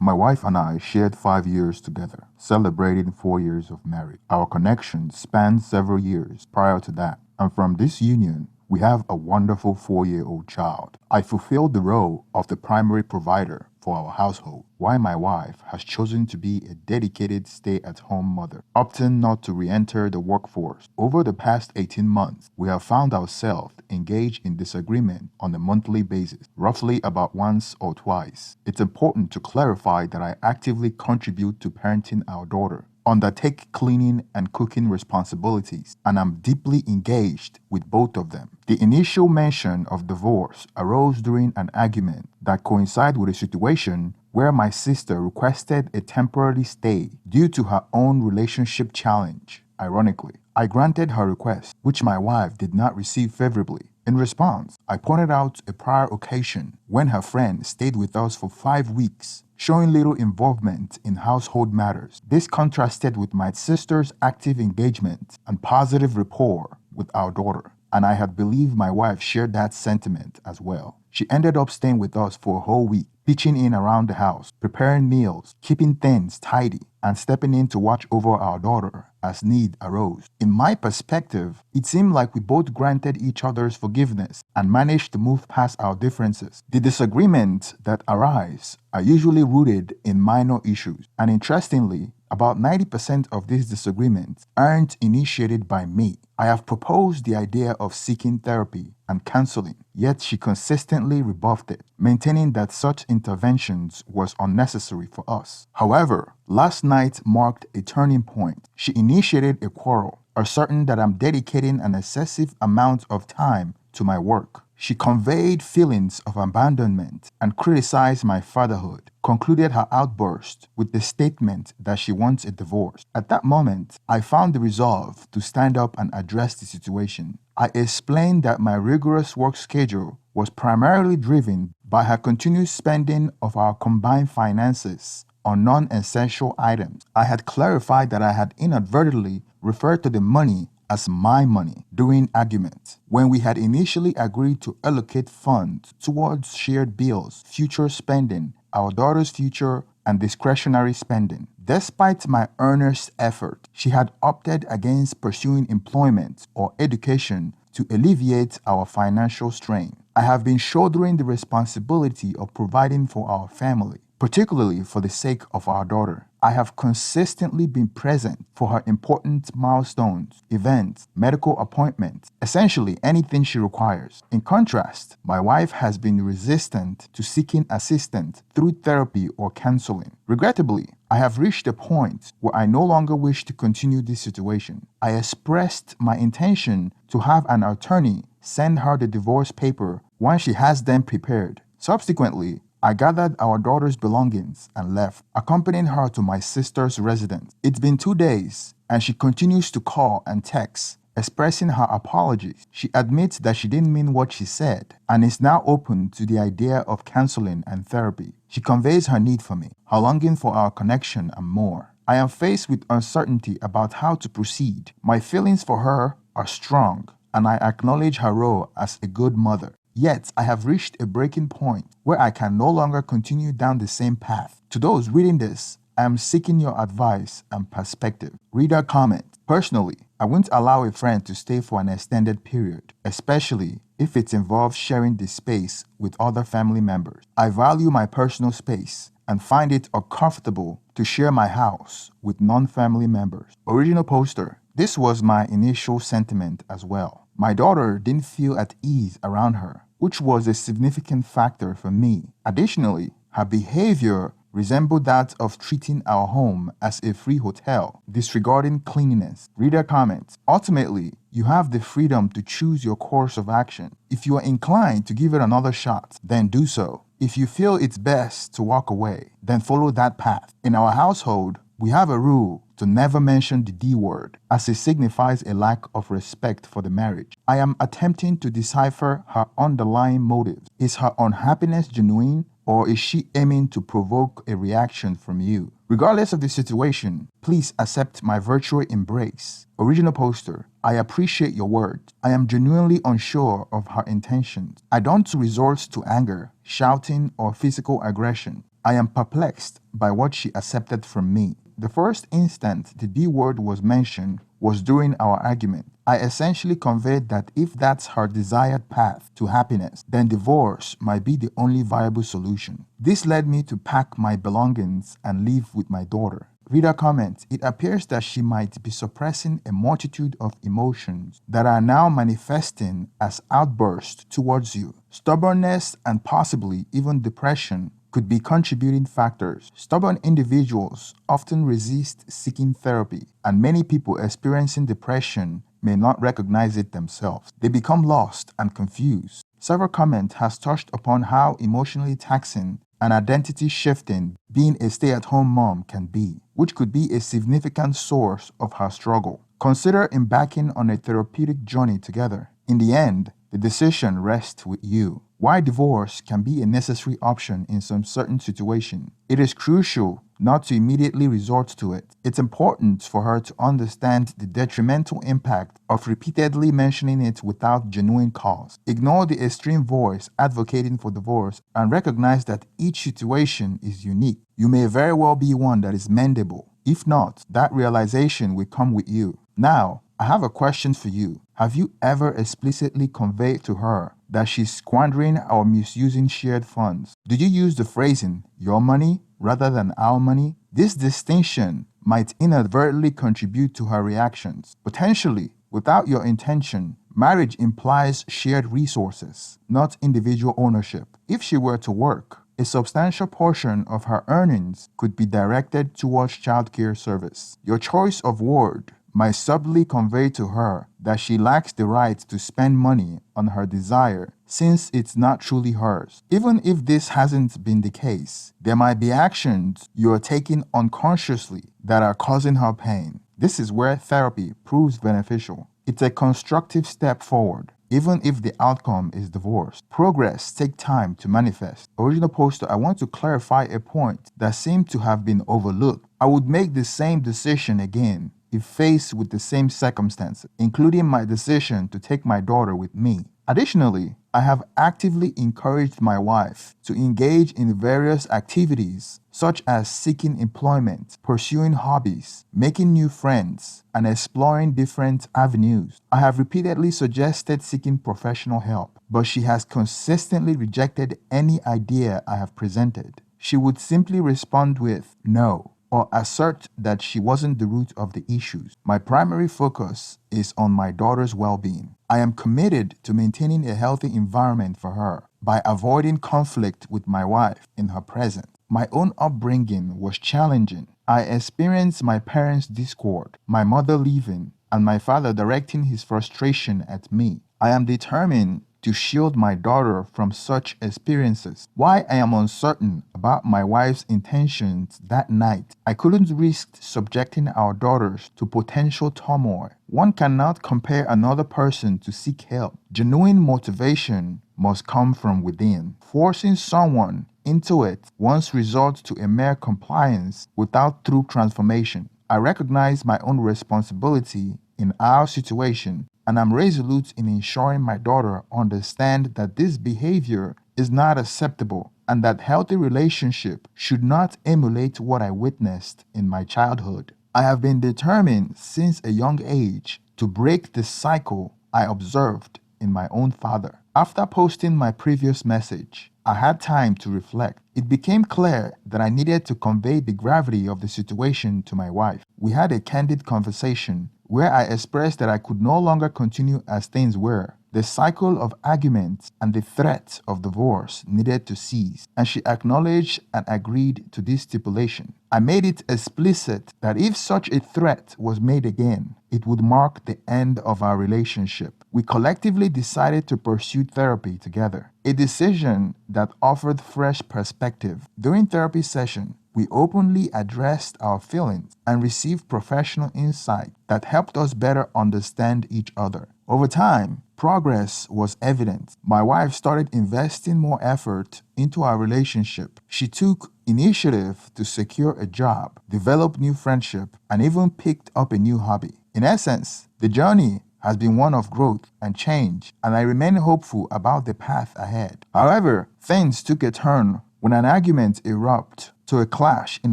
My wife and I shared 5 years together, celebrating 4 years of marriage. Our connection spanned several years prior to that, and from this union, we have a wonderful 4-year-old child. I fulfilled the role of the primary provider for our household, while my wife has chosen to be a dedicated stay-at-home mother, opting not to re-enter the workforce. Over the past 18 months, we have found ourselves engaged in disagreement on a monthly basis, roughly about once or twice. It's important to clarify that I actively contribute to parenting our daughter, undertake cleaning and cooking responsibilities, and I'm deeply engaged with both of them. The initial mention of divorce arose during an argument that coincided with a situation where my sister requested a temporary stay due to her own relationship challenge. Ironically, I granted her request, which my wife did not receive favorably. In response, I pointed out a prior occasion when her friend stayed with us for 5 weeks, showing little involvement in household matters. This contrasted with my sister's active engagement and positive rapport with our daughter, and I had believed my wife shared that sentiment as well. She ended up staying with us for a whole week, pitching in around the house, preparing meals, keeping things tidy, and stepping in to watch over our daughter as need arose. In my perspective, it seemed like we both granted each other's forgiveness and managed to move past our differences. The disagreements that arise are usually rooted in minor issues, and interestingly, about 90% of these disagreements aren't initiated by me. I have proposed the idea of seeking therapy and counseling, yet she consistently rebuffed it, maintaining that such interventions was unnecessary for us. However, last night marked a turning point. She initiated a quarrel, asserting that I'm dedicating an excessive amount of time to my work. She conveyed feelings of abandonment and criticized my fatherhood, concluded her outburst with the statement that she wants a divorce. At that moment, I found the resolve to stand up and address the situation. I explained that my rigorous work schedule was primarily driven by her continued spending of our combined finances on non-essential items. I had clarified that I had inadvertently referred to the money as my money during arguments, when we had initially agreed to allocate funds towards shared bills, future spending, our daughter's future, and discretionary spending. Despite my earnest effort, she had opted against pursuing employment or education to alleviate our financial strain. I have been shouldering the responsibility of providing for our family, particularly for the sake of our daughter. I have consistently been present for her important milestones, events, medical appointments, essentially anything she requires. In contrast, my wife has been resistant to seeking assistance through therapy or counseling. Regrettably, I have reached a point where I no longer wish to continue this situation. I expressed my intention to have an attorney send her the divorce paper once she has them prepared. Subsequently, I gathered our daughter's belongings and left, accompanying her to my sister's residence. It's been 2 days, and she continues to call and text, expressing her apologies. She admits that she didn't mean what she said, and is now open to the idea of counseling and therapy. She conveys her need for me, her longing for our connection, and more. I am faced with uncertainty about how to proceed. My feelings for her are strong, and I acknowledge her role as a good mother. Yet, I have reached a breaking point where I can no longer continue down the same path. To those reading this, I am seeking your advice and perspective. Reader comment. Personally, I won't allow a friend to stay for an extended period, especially if it involves sharing the space with other family members. I value my personal space and find it uncomfortable to share my house with non-family members. Original poster. This was my initial sentiment as well. My daughter didn't feel at ease around her, which was a significant factor for me. Additionally, her behavior resembled that of treating our home as a free hotel, disregarding cleanliness. Reader comments. Ultimately, you have the freedom to choose your course of action. If you are inclined to give it another shot, then do so. If you feel it's best to walk away, then follow that path. In our household, we have a rule to never mention the D word, as it signifies a lack of respect for the marriage. I am attempting to decipher her underlying motives. Is her unhappiness genuine, or is she aiming to provoke a reaction from you? Regardless of the situation, please accept my virtual embrace. Original poster. I appreciate your words. I am genuinely unsure of her intentions. I don't resort to anger, shouting, or physical aggression. I am perplexed by what she accepted from me. The first instant the D word was mentioned was during our argument. I essentially conveyed that if that's her desired path to happiness, then divorce might be the only viable solution. This led me to pack my belongings and leave with my daughter. Reader comment, it appears that she might be suppressing a multitude of emotions that are now manifesting as outbursts towards you. Stubbornness and possibly even depression could be contributing factors. Stubborn individuals often resist seeking therapy, and many people experiencing depression may not recognize it themselves. They become lost and confused. Several comment has touched upon how emotionally taxing and identity shifting being a stay-at-home mom can be, which could be a significant source of her struggle. Consider embarking on a therapeutic journey together. In the end, the decision rests with you. Why divorce can be a necessary option in some certain situations. It is crucial not to immediately resort to it. It's important for her to understand the detrimental impact of repeatedly mentioning it without genuine cause. Ignore the extreme voice advocating for divorce and recognize that each situation is unique. You may very well be one that is mendable. If not, that realization will come with you. Now, I have a question for you. Have you ever explicitly conveyed to her that she's squandering or misusing shared funds? Do you use the phrasing, your money, rather than our money? This distinction might inadvertently contribute to her reactions. Potentially, without your intention, marriage implies shared resources, not individual ownership. If she were to work, a substantial portion of her earnings could be directed towards childcare service. Your choice of word might subtly convey to her that she lacks the right to spend money on her desire since it's not truly hers. Even if this hasn't been the case, there might be actions you are taking unconsciously that are causing her pain. This is where therapy proves beneficial. It's a constructive step forward, even if the outcome is divorce. Progress takes time to manifest. Original poster, I want to clarify a point that seemed to have been overlooked. I would make the same decision again if faced with the same circumstances, including my decision to take my daughter with me. Additionally, I have actively encouraged my wife to engage in various activities such as seeking employment, pursuing hobbies, making new friends, and exploring different avenues. I have repeatedly suggested seeking professional help, but she has consistently rejected any idea I have presented. She would simply respond with no, or assert that she wasn't the root of the issues. My primary focus is on my daughter's well-being. I am committed to maintaining a healthy environment for her by avoiding conflict with my wife in her presence. My own upbringing was challenging. I experienced my parents' discord, my mother leaving, and my father directing his frustration at me. I am determined to shield my daughter from such experiences. While I am uncertain about my wife's intentions that night, I couldn't risk subjecting our daughters to potential turmoil. One cannot compare another person to seek help. Genuine motivation must come from within. Forcing someone into it once results to a mere compliance without true transformation. I recognize my own responsibility in our situation, and I'm resolute in ensuring my daughter understands that this behavior is not acceptable and that healthy relationship should not emulate what I witnessed in my childhood. I have been determined since a young age to break the cycle I observed in my own father. After posting my previous message, I had time to reflect. It became clear that I needed to convey the gravity of the situation to my wife. We had a candid conversation where I expressed that I could no longer continue as things were. The cycle of arguments and the threat of divorce needed to cease, and she acknowledged and agreed to this stipulation. I made it explicit that if such a threat was made again, it would mark the end of our relationship. We collectively decided to pursue therapy together, a decision that offered fresh perspective. During therapy session, we openly addressed our feelings and received professional insight that helped us better understand each other. Over time, progress was evident. My wife started investing more effort into our relationship. She took initiative to secure a job, develop new friendship, and even picked up a new hobby. In essence, the journey has been one of growth and change, and I remain hopeful about the path ahead. However, things took a turn when an argument erupted to a clash in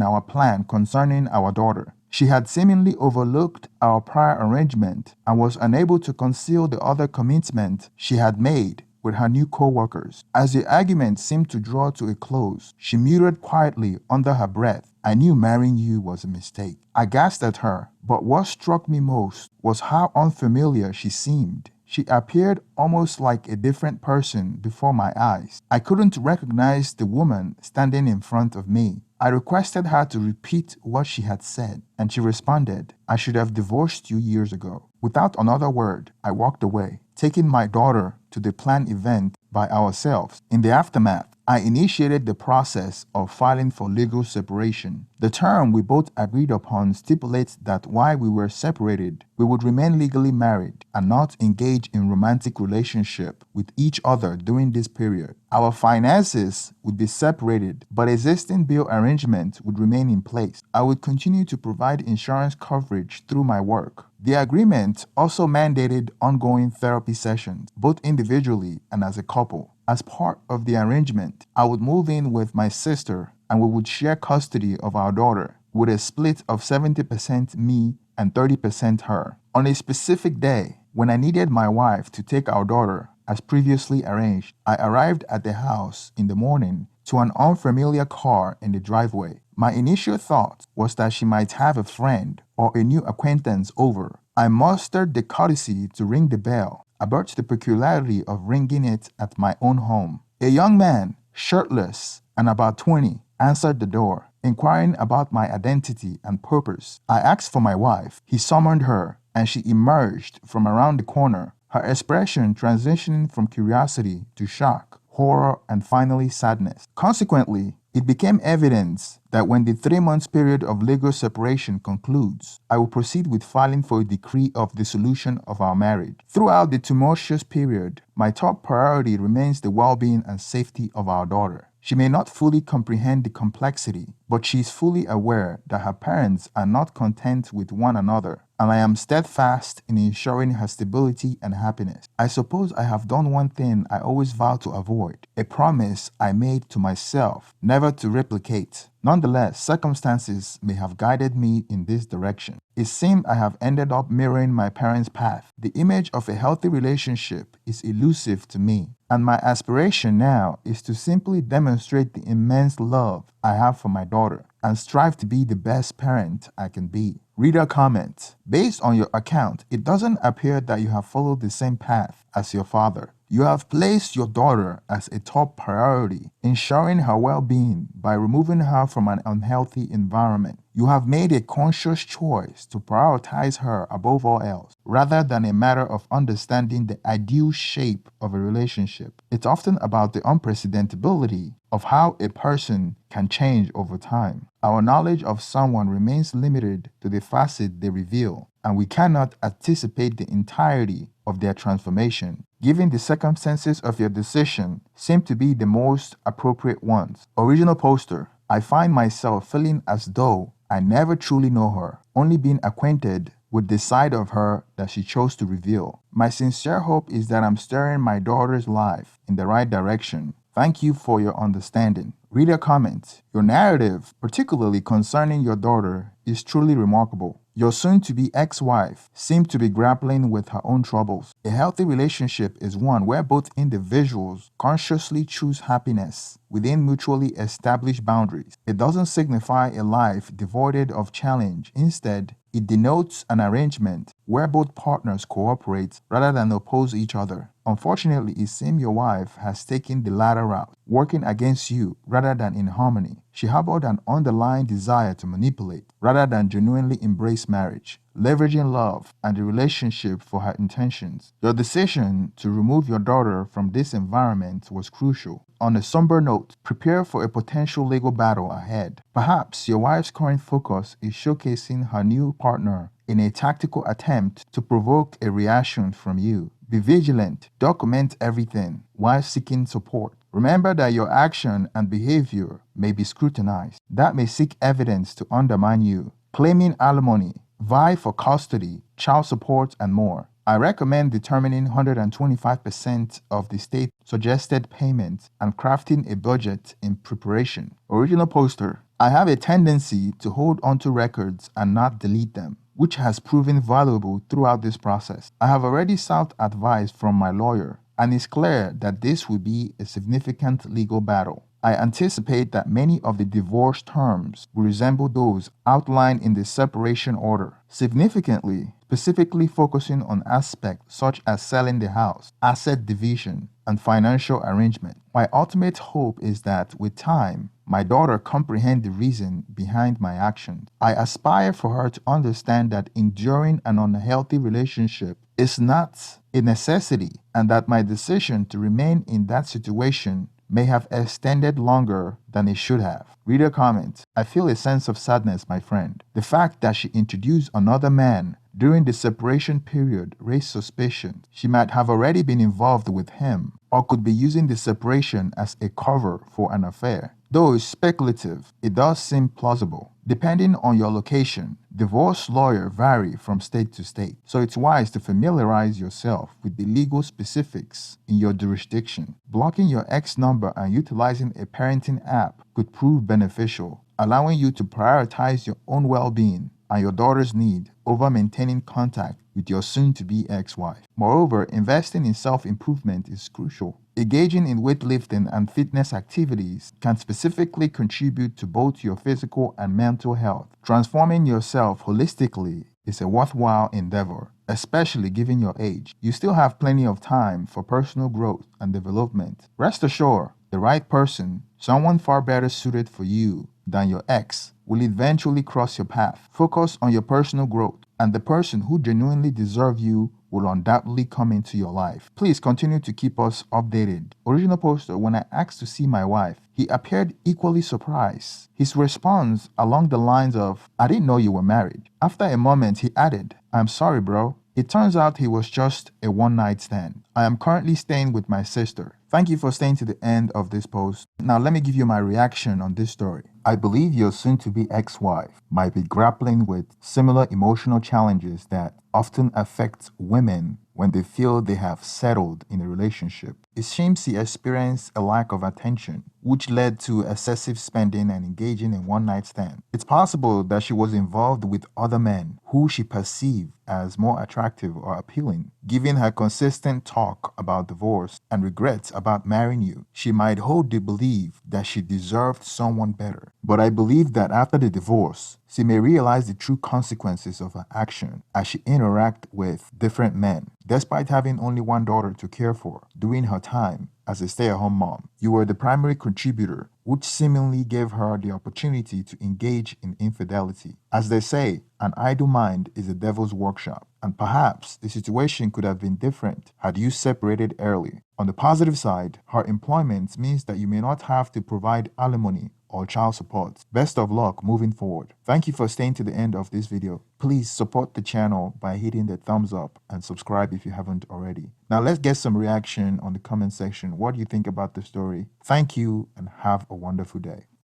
our plan concerning our daughter. She had seemingly overlooked our prior arrangement and was unable to conceal the other commitment she had made with her new co-workers. As the argument seemed to draw to a close, she muttered quietly under her breath, "I knew marrying you was a mistake." I gasped at her, but what struck me most was how unfamiliar she seemed. She appeared almost like a different person before my eyes. I couldn't recognize the woman standing in front of me. I requested her to repeat what she had said, and she responded, "I should have divorced you years ago." Without another word, I walked away, taking my daughter to the planned event by ourselves. In the aftermath, I initiated the process of filing for legal separation. The term we both agreed upon stipulates that while we were separated, we would remain legally married and not engage in romantic relationship with each other during this period. Our finances would be separated, but existing bill arrangement would remain in place. I would continue to provide insurance coverage through my work. The agreement also mandated ongoing therapy sessions, both individually and as a couple. As part of the arrangement, I would move in with my sister and we would share custody of our daughter with a split of 70% me and 30% her. On a specific day, when I needed my wife to take our daughter, as previously arranged, I arrived at the house in the morning to an unfamiliar car in the driveway. My initial thought was that she might have a friend or a new acquaintance over. I mustered the courtesy to ring the bell, about the peculiarity of ringing it at my own home. A young man, shirtless and about 20, answered the door, inquiring about my identity and purpose. I asked for my wife. He summoned her, and she emerged from around the corner, her expression transitioning from curiosity to shock, horror, and finally sadness. Consequently, it became evident that when the 3-month period of legal separation concludes, I will proceed with filing for a decree of dissolution of our marriage. Throughout the tumultuous period, my top priority remains the well-being and safety of our daughter. She may not fully comprehend the complexity, but she is fully aware that her parents are not content with one another, and I am steadfast in ensuring her stability and happiness. I suppose I have done one thing I always vowed to avoid, a promise I made to myself never to replicate. Nonetheless, circumstances may have guided me in this direction. It seemed I have ended up mirroring my parents' path. The image of a healthy relationship is elusive to me, and my aspiration now is to simply demonstrate the immense love I have for my daughter and strive to be the best parent I can be. Reader comment: based on your account, it doesn't appear that you have followed the same path as your father. You have placed your daughter as a top priority, ensuring her well-being by removing her from an unhealthy environment. You have made a conscious choice to prioritize her above all else, rather than a matter of understanding the ideal shape of a relationship. It's often about the unprecedentability of how a person can change over time. Our knowledge of someone remains limited to the facet they reveal, and we cannot anticipate the entirety of their transformation. Given the circumstances of your decision seem to be the most appropriate ones. Original poster: I find myself feeling as though I never truly know her, only being acquainted with the side of her that she chose to reveal. My sincere hope is that I'm steering my daughter's life in the right direction. Thank you for your understanding. Reader comment: your narrative, particularly concerning your daughter, is truly remarkable. Your soon-to-be ex-wife seemed to be grappling with her own troubles. A healthy relationship is one where both individuals consciously choose happiness within mutually established boundaries. It doesn't signify a life devoid of challenge. Instead, it denotes an arrangement where both partners cooperate rather than oppose each other. Unfortunately, it seems your wife has taken the latter route, working against you rather than in harmony. She harbored an underlying desire to manipulate rather than genuinely embrace marriage, leveraging love and the relationship for her intentions. Your decision to remove your daughter from this environment was crucial. On a somber note, prepare for a potential legal battle ahead. Perhaps your wife's current focus is showcasing her new partner in a tactical attempt to provoke a reaction from you. Be vigilant, document everything while seeking support. Remember that your action and behavior may be scrutinized. That may seek evidence to undermine you. Claiming alimony, vie for custody, child support, and more. I recommend determining 125% of the state suggested payment and crafting a budget in preparation. Original poster. I have a tendency to hold onto records and not delete them, which has proven valuable throughout this process. I have already sought advice from my lawyer, and it's clear that this will be a significant legal battle. I anticipate that many of the divorce terms will resemble those outlined in the separation order. Significantly, specifically focusing on aspects such as selling the house, asset division, and financial arrangement. My ultimate hope is that with time, my daughter comprehend the reason behind my actions. I aspire for her to understand that enduring an unhealthy relationship is not a necessity, and that my decision to remain in that situation may have extended longer than it should have. Reader comment. I feel a sense of sadness, my friend. The fact that she introduced another man during the separation period raised suspicion. She might have already been involved with him, or could be using the separation as a cover for an affair. Though it's speculative, it does seem plausible. Depending on your location, divorce lawyers vary from state to state, so it's wise to familiarize yourself with the legal specifics in your jurisdiction. Blocking your ex number and utilizing a parenting app could prove beneficial, allowing you to prioritize your own well-being and your daughter's need over maintaining contact with your soon-to-be ex-wife. Moreover, investing in self-improvement is crucial. Engaging in weightlifting and fitness activities can specifically contribute to both your physical and mental health. Transforming yourself holistically is a worthwhile endeavor, especially given your age. You still have plenty of time for personal growth and development. Rest assured, the right person, someone far better suited for you than your ex, will eventually cross your path. Focus on your personal growth, and the person who genuinely deserves you will undoubtedly come into your life. Please continue to keep us updated. Original poster. When I asked to see my wife, he appeared equally surprised. His response along the lines of, "I didn't know you were married." After a moment, he added, "I'm sorry, bro. It turns out he was just a one-night stand. I am currently staying with my sister." Thank you for staying to the end of this post. Now let me give you my reaction on this story. I believe your soon-to-be ex-wife might be grappling with similar emotional challenges that often affect women when they feel they have settled in a relationship. It seems she experienced a lack of attention, which led to excessive spending and engaging in one-night stand. It's possible that she was involved with other men who she perceived as more attractive or appealing. Given her consistent talk about divorce and regrets about marrying you, she might hold the belief that she deserved someone better. But I believe that after the divorce, she may realize the true consequences of her action as she interacts with different men. Despite having only one daughter to care for during her time as a stay-at-home mom, you were the primary contributor, which seemingly gave her the opportunity to engage in infidelity. As they say, an idle mind is a devil's workshop, and perhaps the situation could have been different had you separated early. On the positive side, her employment means that you may not have to provide alimony or child support. Best of luck moving forward. Thank you for staying to the end of this video. Please support the channel by hitting the thumbs up and subscribe if you haven't already. Now let's get some reaction on the comment section. What do you think about the story? Thank you and have a wonderful day.